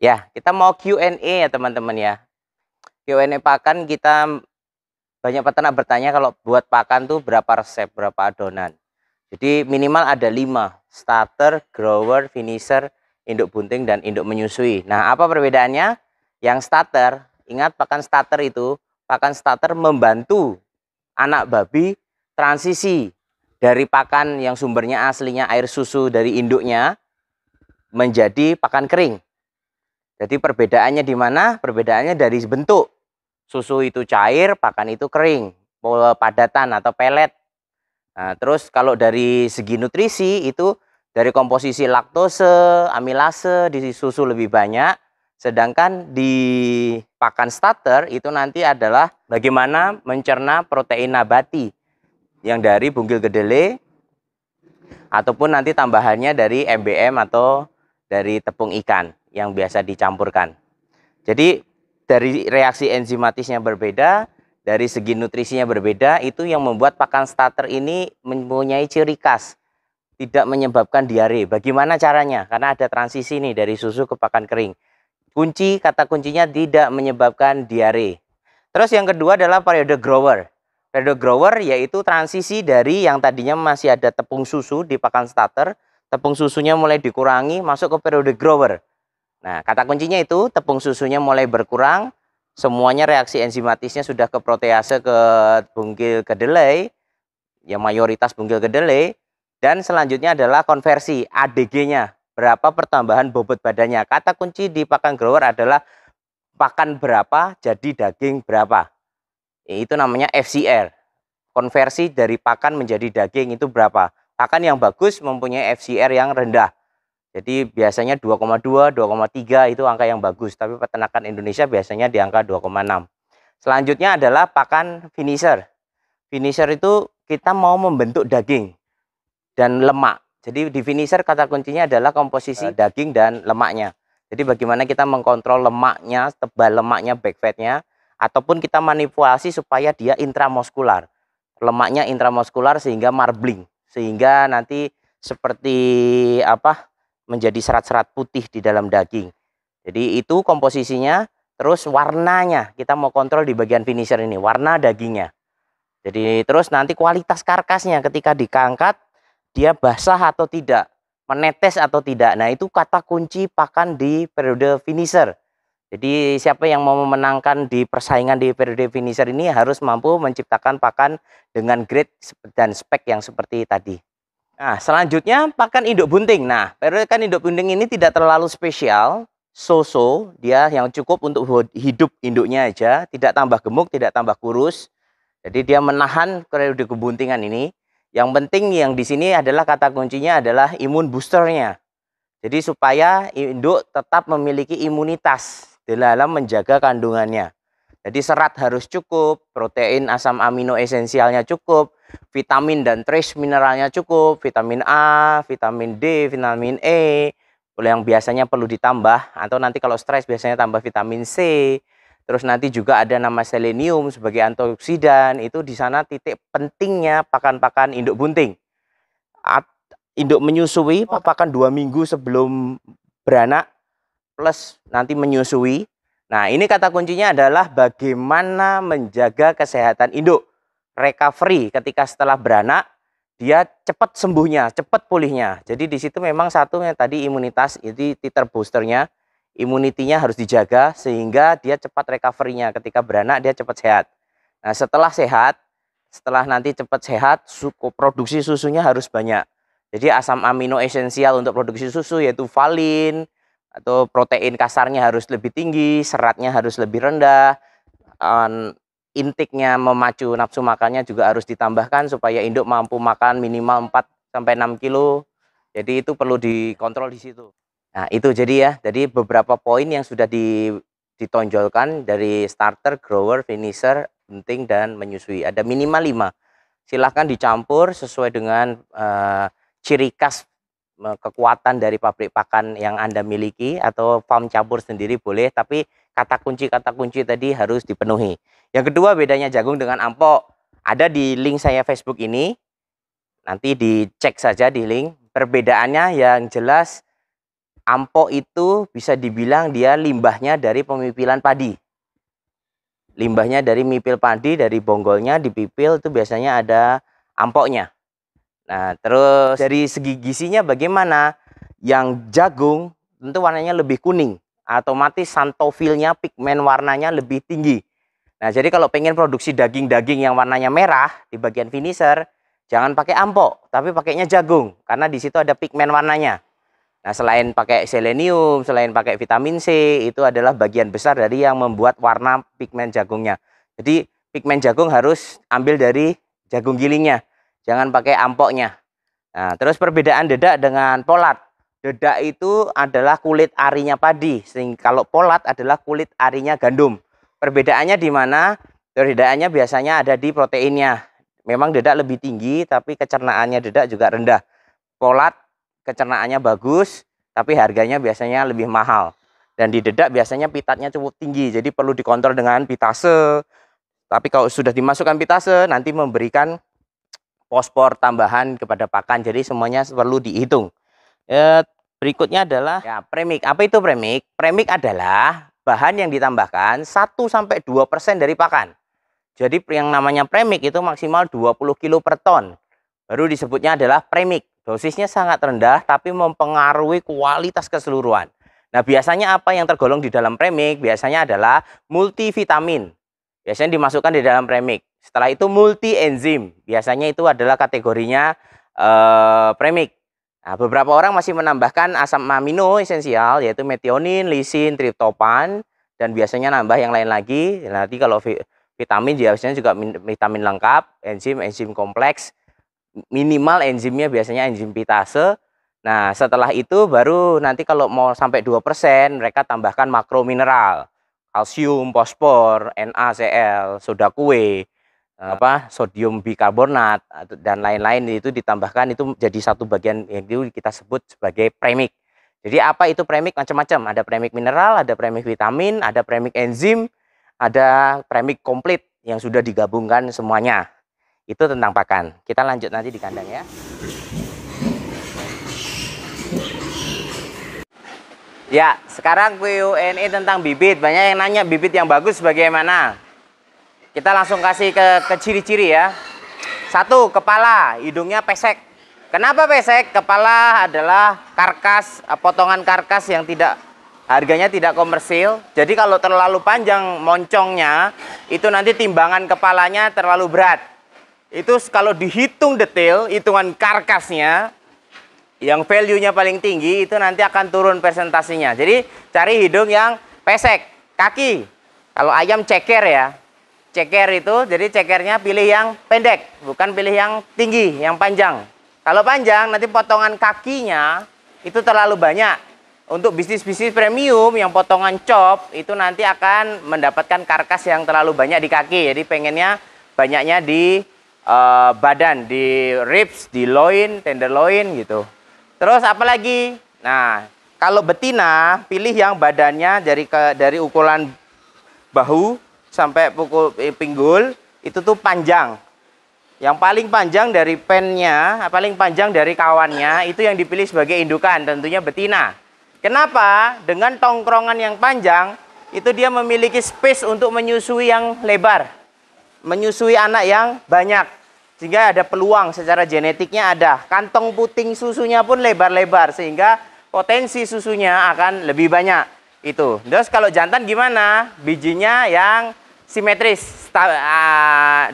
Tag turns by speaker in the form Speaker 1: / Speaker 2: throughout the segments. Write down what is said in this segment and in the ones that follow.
Speaker 1: Ya, kita mau Q&A ya teman-teman ya. Q&A pakan, kita banyak peternak bertanya kalau buat pakan tuh berapa resep, berapa adonan. Jadi minimal ada 5, starter, grower, finisher, induk bunting, dan induk menyusui. Nah, apa perbedaannya? Yang starter, ingat pakan starter itu, pakan starter membantu anak babi transisi dari pakan yang sumbernya aslinya air susu dari induknya menjadi pakan kering. Jadi perbedaannya di mana? Perbedaannya dari bentuk. Susu itu cair, pakan itu kering, padatan atau pelet. Nah, terus kalau dari segi nutrisi itu dari komposisi laktose, amilase di susu lebih banyak. Sedangkan di pakan starter itu nanti adalah bagaimana mencerna protein nabati yang dari bungkil kedelai ataupun nanti tambahannya dari MBM atau dari tepung ikan yang biasa dicampurkan. Jadi dari reaksi enzimatisnya berbeda, dari segi nutrisinya berbeda, itu yang membuat pakan starter ini mempunyai ciri khas, tidak menyebabkan diare. Bagaimana caranya? Karena ada transisi nih dari susu ke pakan kering. Kata kuncinya tidak menyebabkan diare. Terus yang kedua adalah periode grower. Periode grower yaitu transisi dari yang tadinya masih ada tepung susu di pakan starter, tepung susunya mulai dikurangi masuk ke periode grower. Nah, kata kuncinya itu tepung susunya mulai berkurang, semuanya reaksi enzimatisnya sudah ke protease, ke bungkil kedelai, yang mayoritas bungkil kedelai, dan selanjutnya adalah konversi ADG-nya, berapa pertambahan bobot badannya. Kata kunci di pakan grower adalah pakan berapa jadi daging berapa. Itu namanya FCR. Konversi dari pakan menjadi daging itu berapa. Pakan yang bagus mempunyai FCR yang rendah. Jadi biasanya 2,2, 2,3 itu angka yang bagus. Tapi peternakan Indonesia biasanya di angka 2,6. Selanjutnya adalah pakan finisher. Finisher itu kita mau membentuk daging dan lemak. Jadi di finisher kata kuncinya adalah komposisi daging dan lemaknya. Jadi bagaimana kita mengkontrol lemaknya, tebal lemaknya, back fatnya, ataupun kita manipulasi supaya dia intramuskular. Lemaknya intramuskular sehingga marbling, sehingga nanti seperti apa? Menjadi serat-serat putih di dalam daging. Jadi itu komposisinya, terus warnanya kita mau kontrol di bagian finisher ini, warna dagingnya. Jadi terus nanti kualitas karkasnya ketika dikangkat dia basah atau tidak, menetes atau tidak. Nah, itu kata kunci pakan di periode finisher. Jadi siapa yang mau memenangkan di persaingan di periode finisher ini harus mampu menciptakan pakan dengan grade dan spek yang seperti tadi. Nah, selanjutnya pakan induk bunting. Nah, periode kan induk bunting ini tidak terlalu spesial. So-so, dia yang cukup untuk hidup induknya aja, tidak tambah gemuk, tidak tambah kurus. Jadi dia menahan periode kebuntingan ini. Yang penting yang di sini adalah kata kuncinya adalah imun boosternya. Jadi supaya induk tetap memiliki imunitas dalam menjaga kandungannya. Jadi serat harus cukup, protein asam amino esensialnya cukup, vitamin dan trace mineralnya cukup, vitamin A, vitamin D, vitamin E, yang biasanya perlu ditambah, atau nanti kalau stres biasanya tambah vitamin C. Terus nanti juga ada nama selenium sebagai antioksidan. Itu di sana titik pentingnya pakan-pakan induk bunting. Induk menyusui pakan 2 minggu sebelum beranak plus nanti menyusui. Nah, ini kata kuncinya adalah bagaimana menjaga kesehatan induk. Recovery ketika setelah beranak, dia cepat sembuhnya, cepat pulihnya. Jadi di situ memang satu yang tadi imunitas, itu titer boosternya, imunitinya harus dijaga sehingga dia cepat recovery-nya. Ketika beranak dia cepat sehat. Nah, setelah sehat, setelah nanti cepat sehat, produksi susunya harus banyak. Jadi asam amino esensial untuk produksi susu yaitu valin, atau protein kasarnya harus lebih tinggi, seratnya harus lebih rendah, intake-nya memacu nafsu makannya juga harus ditambahkan supaya induk mampu makan minimal 4-6 kilo. Jadi itu perlu dikontrol di situ. Nah, itu jadi ya. Jadi beberapa poin yang sudah ditonjolkan dari starter, grower, finisher, bunting, dan menyusui. Ada minimal 5. Silahkan dicampur sesuai dengan ciri khas kekuatan dari pabrik pakan yang Anda miliki, atau farm campur sendiri boleh, tapi kata kunci tadi harus dipenuhi. Yang kedua, bedanya jagung dengan ampok ada di link saya Facebook ini. Nanti dicek saja di link. Perbedaannya yang jelas Ampok itu bisa dibilang dia limbahnya dari pemipilan padi. Limbahnya dari mipil padi, dari bonggolnya dipipil itu biasanya ada ampoknya. Nah, terus dari segi gizinya bagaimana? Yang jagung tentu warnanya lebih kuning, otomatis xanthofilnya, pigmen warnanya lebih tinggi. Nah, jadi kalau pengen produksi daging-daging yang warnanya merah di bagian finisher, jangan pakai ampok, tapi pakainya jagung, karena di situ ada pigmen warnanya. Nah, selain pakai selenium, selain pakai vitamin C, itu adalah bagian besar dari yang membuat warna pigmen jagungnya. Jadi, pigmen jagung harus ambil dari jagung gilingnya, jangan pakai ampoknya. Nah, terus perbedaan dedak dengan polat. Dedak itu adalah kulit arinya padi, sehingga kalau polat adalah kulit arinya gandum. Perbedaannya di mana? Perbedaannya biasanya ada di proteinnya. Memang dedak lebih tinggi, tapi kecernaannya dedak juga rendah. Polat kecernaannya bagus, tapi harganya biasanya lebih mahal. Dan di dedak biasanya pitatnya cukup tinggi, jadi perlu dikontrol dengan pitase. Tapi kalau sudah dimasukkan pitase, nanti memberikan fosfor tambahan kepada pakan, jadi semuanya perlu dihitung. Berikutnya adalah ya, premix. Apa itu premix? Premix adalah bahan yang ditambahkan 1-2% dari pakan. Jadi yang namanya premix itu maksimal 20 kilo per ton. Baru disebutnya adalah premix. Dosisnya sangat rendah tapi mempengaruhi kualitas keseluruhan. Nah, biasanya apa yang tergolong di dalam premix? Biasanya adalah multivitamin. Biasanya dimasukkan di dalam premix. Setelah itu multi enzim. Biasanya itu adalah kategorinya premix. Nah, beberapa orang masih menambahkan asam amino esensial yaitu metionin, lisin, triptopan, dan biasanya nambah yang lain lagi. Nanti kalau vitamin biasanya juga vitamin lengkap, enzim kompleks. Minimal enzimnya biasanya enzim pitase. Nah, setelah itu baru nanti kalau mau sampai 2%, mereka tambahkan makromineral. Kalsium, fosfor, NaCl, soda kue, sodium bikarbonat dan lain-lain itu ditambahkan, itu jadi satu bagian yang itu kita sebut sebagai premix. Jadi apa itu premix? Macam-macam. Ada premix mineral, ada premix vitamin, ada premix enzim, ada premix komplit yang sudah digabungkan semuanya. Itu tentang pakan. Kita lanjut nanti di kandang ya. Ya, sekarang Q&A tentang bibit. Banyak yang nanya bibit yang bagus bagaimana. Kita langsung kasih ke ciri-ciri ya. 1, kepala, hidungnya pesek. Kenapa pesek? Kepala adalah karkas, potongan karkas yang harganya tidak komersil. Jadi kalau terlalu panjang moncongnya, itu nanti timbangan kepalanya terlalu berat. Itu kalau dihitung detail, hitungan karkasnya, yang value-nya paling tinggi, itu nanti akan turun persentasenya. Jadi cari hidung yang pesek. Kaki, kalau ayam ceker ya. Ceker itu, jadi cekernya pilih yang pendek, bukan pilih yang tinggi, yang panjang. Kalau panjang, nanti potongan kakinya itu terlalu banyak. Untuk bisnis-bisnis premium, yang potongan chop, itu nanti akan mendapatkan karkas yang terlalu banyak di kaki. Jadi pengennya banyaknya di badan, di ribs, di loin, tenderloin gitu. Terus apalagi? Nah, kalau betina pilih yang badannya dari ukuran bahu sampai pukul pinggul itu tuh panjang. Yang paling panjang dari pennya, paling panjang dari kawannya itu yang dipilih sebagai indukan, tentunya betina. Kenapa? Dengan tongkrongan yang panjang itu dia memiliki space untuk menyusui yang lebar. Menyusui anak yang banyak, sehingga ada peluang secara genetiknya ada. Kantong puting susunya pun lebar-lebar, sehingga potensi susunya akan lebih banyak. Itu. Terus kalau jantan gimana? Bijinya yang simetris,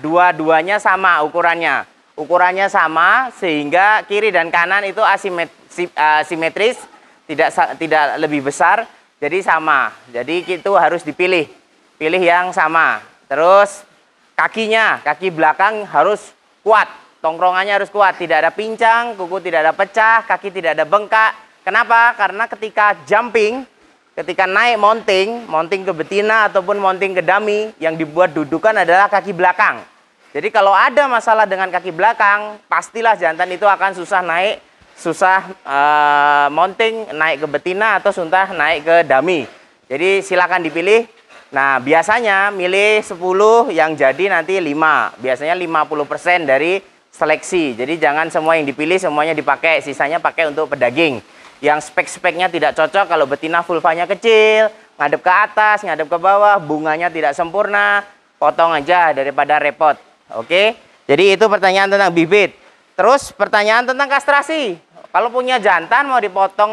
Speaker 1: dua-duanya sama ukurannya. Ukurannya sama sehingga kiri dan kanan itu asimetris, tidak lebih besar, jadi sama. Jadi itu harus dipilih, pilih yang sama. Terus kakinya, kaki belakang harus kuat, tongkrongannya harus kuat, tidak ada pincang, kuku tidak ada pecah, kaki tidak ada bengkak. Kenapa? Karena ketika jumping, ketika naik mounting ke betina ataupun mounting ke dummy, yang dibuat dudukan adalah kaki belakang. Jadi kalau ada masalah dengan kaki belakang, pastilah jantan itu akan susah naik, susah mounting, naik ke betina atau susah naik ke dummy. Jadi silakan dipilih. Nah, biasanya milih 10 yang jadi nanti 5. Biasanya 50% dari seleksi. Jadi jangan semua yang dipilih semuanya dipakai, sisanya pakai untuk pedaging. yang spek-speknya tidak cocok. Kalau betina vulvanya kecil, ngadep ke atas, ngadep ke bawah, bunganya tidak sempurna, potong aja daripada repot. Oke, jadi itu pertanyaan tentang bibit. Terus pertanyaan tentang kastrasi. Kalau punya jantan mau dipotong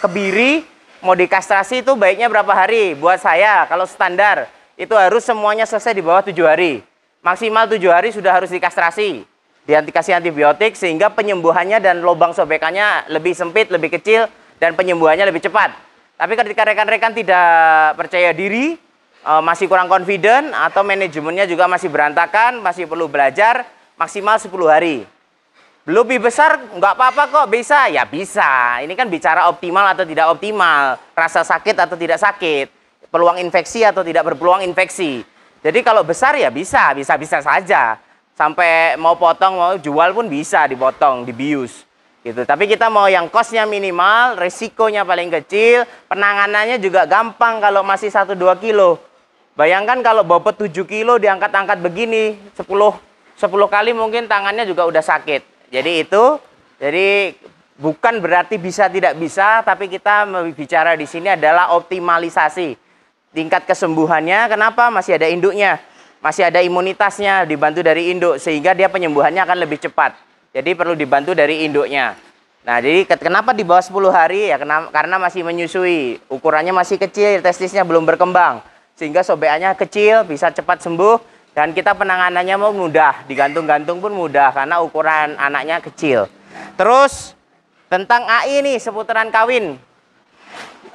Speaker 1: kebiri, mau dikastrasi itu baiknya berapa hari? Buat saya kalau standar itu harus semuanya selesai di bawah 7 hari. Maksimal 7 hari sudah harus dikastrasi. Dikasih antibiotik sehingga penyembuhannya dan lubang sobekannya lebih sempit, lebih kecil, dan penyembuhannya lebih cepat. Tapi ketika rekan-rekan tidak percaya diri, masih kurang confident, atau manajemennya juga masih berantakan, masih perlu belajar, maksimal 10 hari. Lebih besar nggak apa-apa kok, bisa. Ya bisa, ini kan bicara optimal atau tidak optimal, rasa sakit atau tidak sakit, peluang infeksi atau tidak berpeluang infeksi. Jadi kalau besar ya bisa saja. Sampai mau potong, mau jual pun bisa dipotong, dibius gitu. Tapi kita mau yang costnya minimal, resikonya paling kecil, penanganannya juga gampang kalau masih 1-2 kilo. Bayangkan kalau bobot 7 kilo diangkat-angkat begini 10 kali mungkin tangannya juga udah sakit. Jadi bukan berarti bisa tidak bisa, tapi kita bicara di sini adalah optimalisasi tingkat kesembuhannya. Kenapa? Masih ada induknya, masih ada imunitasnya, dibantu dari induk sehingga dia penyembuhannya akan lebih cepat. Jadi perlu dibantu dari induknya. Nah, jadi kenapa di bawah 10 hari ya? Karena masih menyusui, ukurannya masih kecil, testisnya belum berkembang, sehingga sobekannya kecil, bisa cepat sembuh. Dan kita penanganannya mau mudah, digantung-gantung pun mudah karena ukuran anaknya kecil. Terus tentang AI nih, seputaran kawin.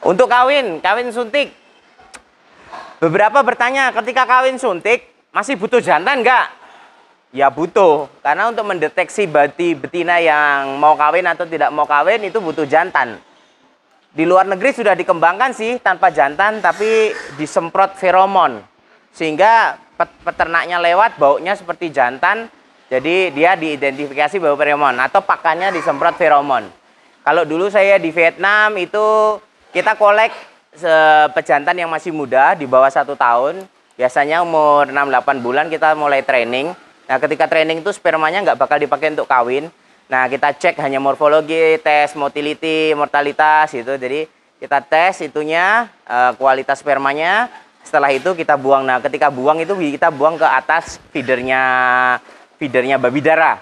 Speaker 1: Untuk kawin suntik. Beberapa bertanya, ketika kawin suntik masih butuh jantan nggak? Ya butuh, karena untuk mendeteksi betina yang mau kawin atau tidak mau kawin itu butuh jantan. Di luar negeri sudah dikembangkan sih tanpa jantan, tapi disemprot feromon. Sehingga peternaknya lewat, baunya seperti jantan, jadi dia diidentifikasi bau feromon atau pakannya disemprot feromon. Kalau dulu saya di Vietnam itu kita kolek pejantan yang masih muda di bawah 1 tahun, biasanya umur 6-8 bulan kita mulai training. Nah, ketika training itu spermanya nggak bakal dipakai untuk kawin. Nah, kita cek hanya morfologi, tes motility, mortalitas gitu. Jadi kita tes itunya, kualitas spermanya. Setelah itu kita buang. Nah, ketika buang itu kita buang ke atas feedernya babi darah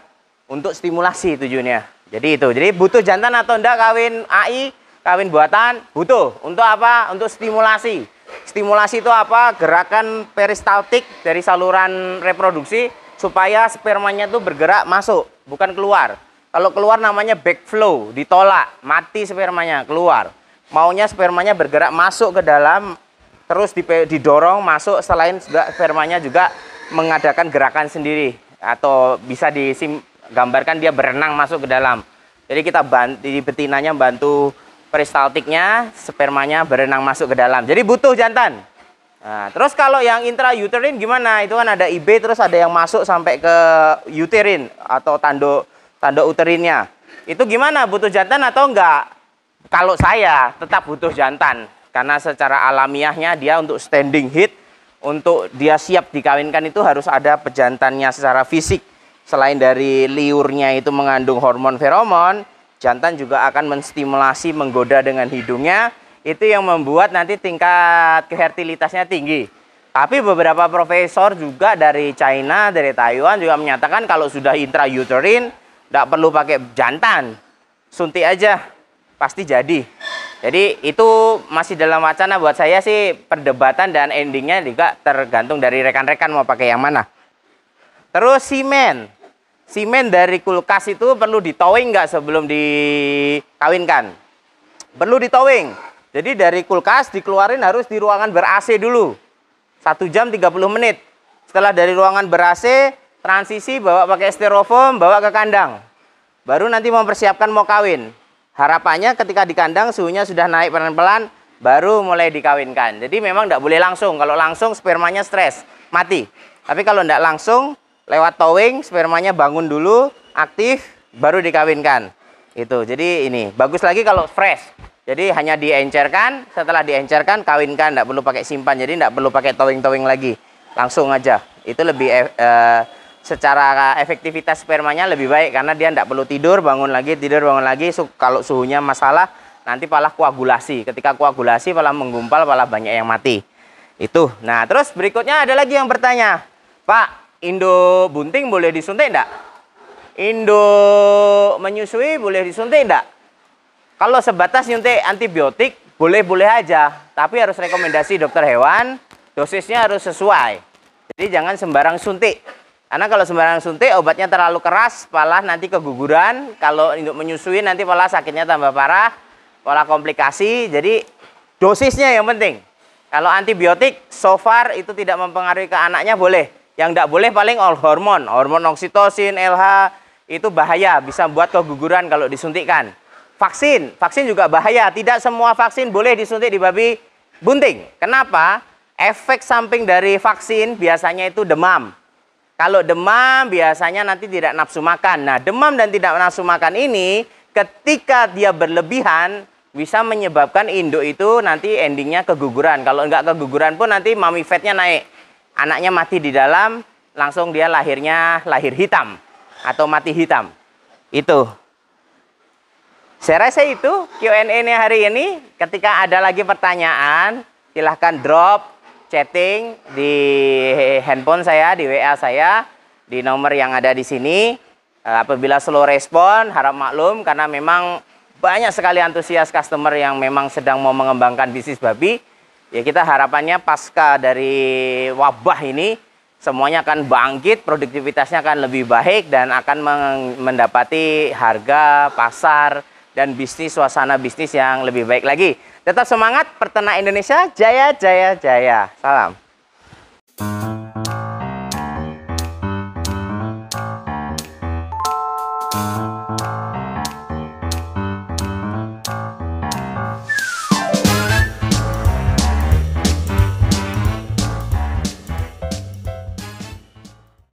Speaker 1: untuk stimulasi tujuannya. Jadi itu. Jadi butuh jantan atau enggak kawin AI, kawin buatan? Butuh. Untuk apa? Untuk stimulasi. Stimulasi itu apa? Gerakan peristaltik dari saluran reproduksi supaya spermanya itu bergerak masuk, bukan keluar. Kalau keluar namanya backflow, ditolak, mati spermanya, keluar. Maunya spermanya bergerak masuk ke dalam, terus didorong masuk, selain spermanya juga mengadakan gerakan sendiri. Atau bisa digambarkan dia berenang masuk ke dalam. Jadi kita di betinanya bantu peristaltiknya, spermanya berenang masuk ke dalam. Jadi butuh jantan. Nah, terus kalau yang intrauterin gimana? Itu kan ada IB, terus ada yang masuk sampai ke uterin atau tanduk uterinnya. Itu gimana? Butuh jantan atau enggak? Kalau saya tetap butuh jantan. Karena secara alamiahnya dia untuk standing heat, untuk dia siap dikawinkan itu harus ada pejantannya secara fisik. Selain dari liurnya itu mengandung hormon feromon, jantan juga akan menstimulasi, menggoda dengan hidungnya. Itu yang membuat nanti tingkat fertilitasnya tinggi. Tapi beberapa profesor juga dari China, dari Taiwan juga menyatakan kalau sudah intrauterin, tidak perlu pakai jantan. Suntik aja, pasti jadi. Jadi itu masih dalam wacana. Buat saya sih perdebatan dan endingnya juga tergantung dari rekan-rekan mau pakai yang mana. Terus semen dari kulkas itu perlu ditowing nggak sebelum dikawinkan? Perlu ditowing. Jadi dari kulkas dikeluarin harus di ruangan ber-AC dulu 1 jam 30 menit. Setelah dari ruangan ber-AC, transisi bawa pakai styrofoam, bawa ke kandang. Baru nanti mempersiapkan mau kawin. Harapannya ketika di kandang suhunya sudah naik pelan-pelan, baru mulai dikawinkan. Jadi memang tidak boleh langsung. Kalau langsung spermanya stres, mati. Tapi kalau tidak langsung, lewat towing, spermanya bangun dulu, aktif, baru dikawinkan. Itu. Jadi ini bagus lagi kalau fresh. Jadi hanya diencerkan, setelah diencerkan kawinkan, tidak perlu pakai simpan. Jadi tidak perlu pakai towing-towing lagi, langsung aja. Itu lebih secara efektivitas spermanya lebih baik karena dia tidak perlu tidur bangun lagi. Kalau suhunya masalah, nanti pala koagulasi. Ketika koagulasi pala menggumpal, pala banyak yang mati. Itu. Nah, terus berikutnya ada lagi yang bertanya, Pak, Indo bunting boleh disuntik enggak? Indo menyusui boleh disuntik enggak? Kalau sebatas nyuntik antibiotik, boleh-boleh aja. Tapi harus rekomendasi dokter hewan, dosisnya harus sesuai. Jadi jangan sembarang suntik. Karena kalau sembarang suntik, obatnya terlalu keras, malah nanti keguguran. Kalau induk menyusui, nanti malah sakitnya tambah parah, malah komplikasi. Jadi dosisnya yang penting. Kalau antibiotik, so far itu tidak mempengaruhi ke anaknya, boleh. Yang tidak boleh paling hormon. Hormon oksitosin, LH, itu bahaya. Bisa buat keguguran kalau disuntikkan. Vaksin juga bahaya. Tidak semua vaksin boleh disuntik di babi bunting. Kenapa? Efek samping dari vaksin biasanya itu demam. Kalau demam biasanya nanti tidak nafsu makan. Nah, demam dan tidak nafsu makan ini ketika dia berlebihan bisa menyebabkan induk itu nanti endingnya keguguran. Kalau enggak keguguran pun nanti mami fatnya naik. Anaknya mati di dalam, langsung dia lahirnya lahir hitam atau mati hitam. Itu. Saya rasa itu Q&A-nya hari ini. Ketika ada lagi pertanyaan, silahkan drop chatting di handphone saya, di WA saya, di nomor yang ada di sini. Apabila slow respon, harap maklum karena memang banyak sekali antusias customer yang memang sedang mau mengembangkan bisnis babi. Ya kita harapannya pasca dari wabah ini semuanya akan bangkit, produktivitasnya akan lebih baik dan akan mendapati harga, pasar, dan bisnis, suasana bisnis yang lebih baik lagi. Tetap semangat, peternak Indonesia, jaya, jaya, jaya. Salam.